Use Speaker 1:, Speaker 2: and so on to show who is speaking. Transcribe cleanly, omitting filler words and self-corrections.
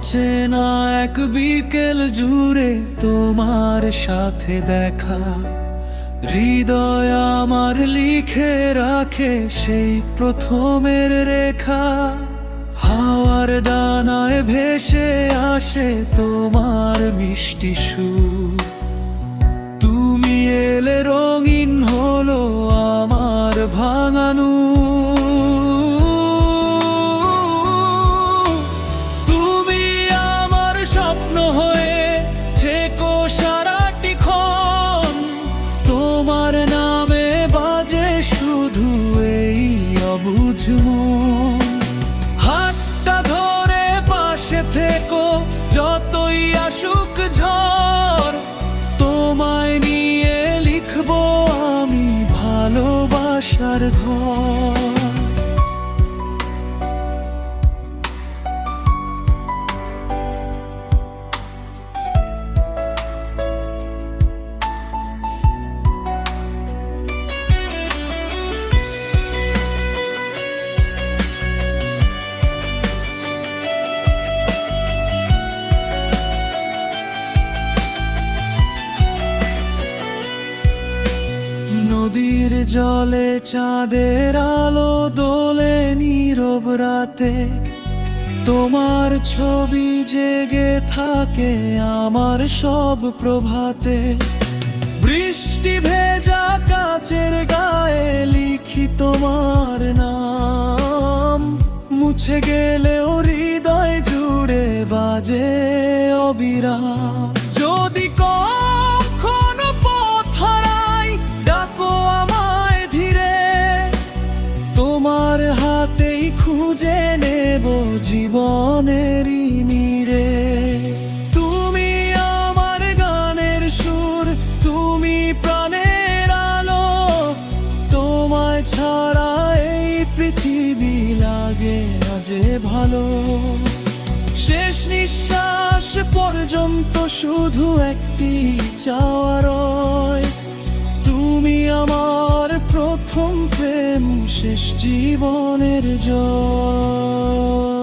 Speaker 1: অচেনা এক বিকেল জুড়ে তোমার সাথে দেখা, হৃদয় আমার লিখে রাখে সেই প্রথমের রেখা। হাওয়ার ডানায় ভেসে আসে তোমার মিষ্টি সুর, তুমি এলে রঙিন হলো আমার ভাঙানো। তুমি আমার স্বপ্ন হয়ে থেকো সারাটি ক্ষণ, তোমার নামে বাজে শুধু এই অবুঝ মন। হাতটা ধরে পাশে থেকো যতই আসুক ঝড়, তোমায় নিয়ে লিখবো আমি ভালোবাসার ঘর। নদীর জলে চাঁদের আলো দোলে নীরব রাতে, তোমার ছবি জেগে থাকে আমার সব প্রভাতে। বৃষ্টি ভেজা কাচের গায়ে লিখি তোমার নাম, মুছে গেলেও হৃদয় জুড়ে বাজে অবিরাম। যদি কখনো পথ হারাই ডাকো আমায় ধীরে, তোমার হাতেই খুঁজে নেব জীবনেরই নীড়ে। তুমি আমার গানের সুর, তুমি প্রাণের আলো, তোমায় ছাড়া এই পৃথিবী লাগে না যে ভালো। শেষ নিঃশ্বাস পর্যন্ত শুধু একটি চাওয়া রয়, তুমি আমার প্রথম প্রেম, শেষ জীবনের জয়।